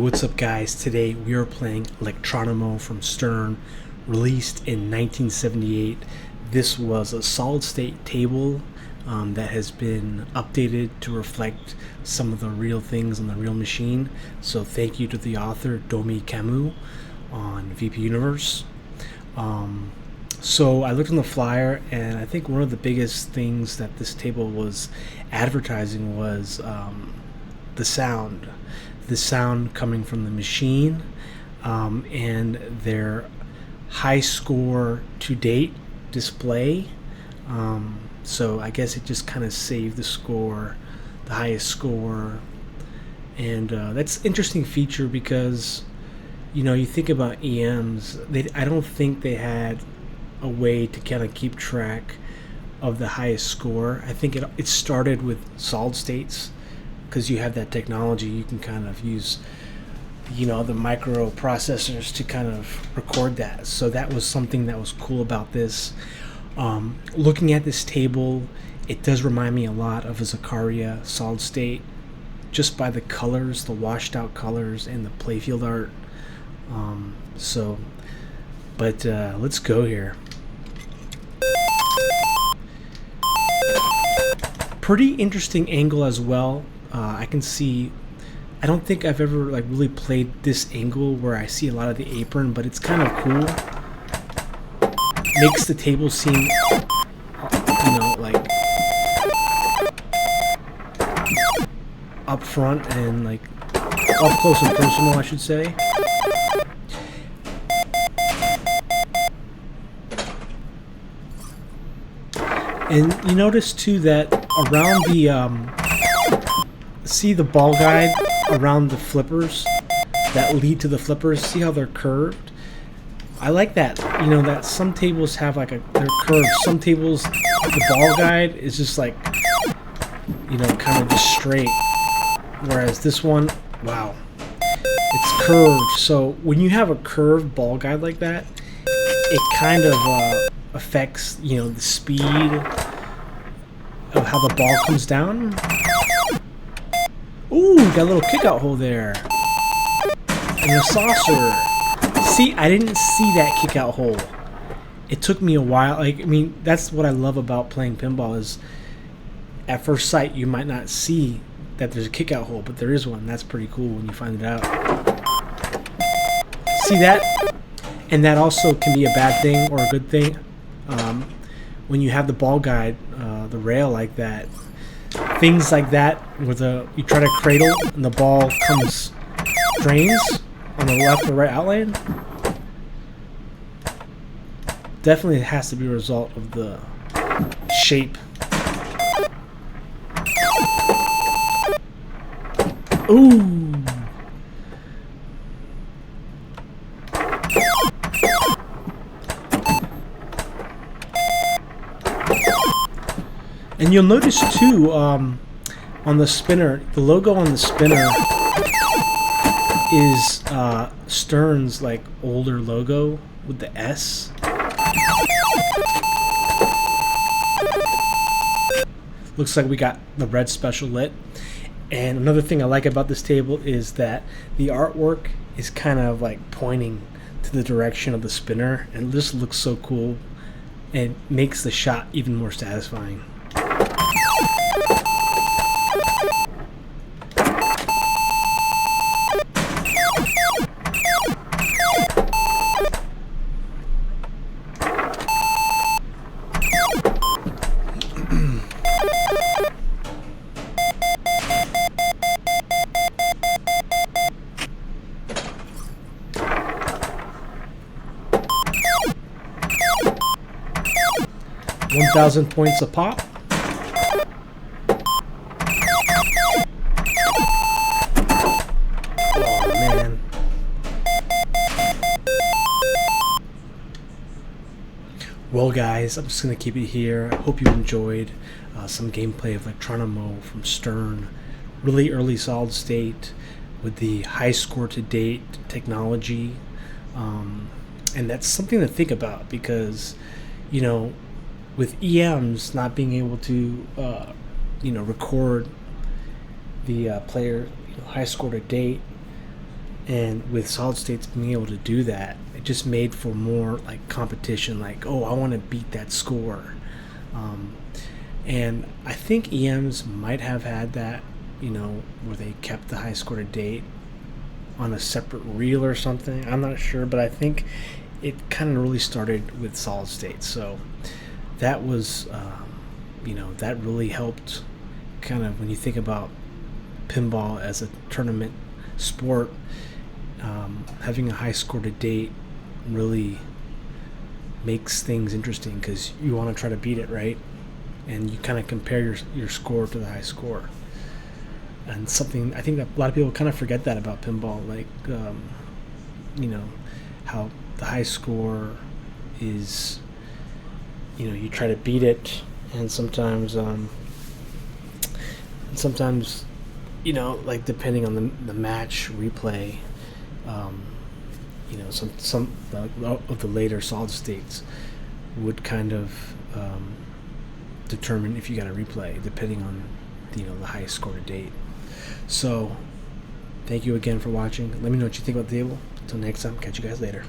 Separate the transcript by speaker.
Speaker 1: What's up, guys? Today we are playing Lectronamo from Stern, released in 1978. This was a solid state table that has been updated to reflect some of the real things on the real machine. So thank you to the author DomiKamu on VPUniverse. So I looked on the flyer, and I think one of the biggest things that this table was advertising was the sound coming from the machine, and their high score to date display. So I guess it just kind of saved the score, the highest score, and that's an interesting feature because, you know, you think about EMs, I don't think they had a way to kind of keep track of the highest score. I think it started with solid states, because you have that technology. You can kind of use, you know, the microprocessors to kind of record that. So that was something that was cool about this. Looking at this table, it does remind me a lot of a Zaccaria solid state, just by the colors, the washed out colors, and the playfield art. Let's go here. Pretty interesting angle as well. I can see, I don't think I've ever really played this angle where I see a lot of the apron, but it's kind of cool. Makes the table seem, you know, like up front and like up close and personal, I should say. And you notice too that around the see the ball guide around the flippers that lead to the flippers, see how they're curved? I like that, you know, that some tables have they're curved. Some tables, the ball guide is just like, you know, kind of just straight, whereas this one, wow, it's curved. So when you have a curved ball guide like that, it kind of affects, you know, the speed of how the ball comes down. Ooh, got a little kick out hole there. And a saucer. See, I didn't see that kick out hole. It took me a while. I mean, that's what I love about playing pinball is at first sight you might not see that there's a kick out hole, but there is one. That's pretty cool when you find it out. See that? And that also can be a bad thing or a good thing. When you have the ball guide, the rail like that, things like that where you try to cradle and the ball drains on the left or right outline, definitely has to be a result of the shape. Ooh. And you'll notice too, on the spinner, the logo on the spinner is Stern's older logo with the S. Looks like we got the red special lit. And another thing I like about this table is that the artwork is kind of pointing to the direction of the spinner, and this looks so cool and makes the shot even more satisfying. $1,000 points a pop. Oh man. Well guys, I'm just going to keep it here. I hope you enjoyed some gameplay of Lectronamo from Stern. Really early solid state with the high score to date technology. And that's something to think about because, you know, with EMs not being able to, record the player high score to date, And with solid states being able to do that, it just made for more like competition. Like, oh, I want to beat that score. And I think EMs might have had that, where they kept the high score to date on a separate reel or something. I'm not sure, but I think it kind of really started with solid states. So that was, that really helped kind of when you think about pinball as a tournament sport. Having a high score to date really makes things interesting because you want to try to beat it, right? And you kind of compare your score to the high score. And something I think that a lot of people kind of forget that about pinball, like how the high score is, you try to beat it, and sometimes like depending on the match replay, some of the later solid states would kind of determine if you got a replay depending on the highest score to date. So thank you again for watching. Let me know what you think about the table. Until next time, catch you guys later.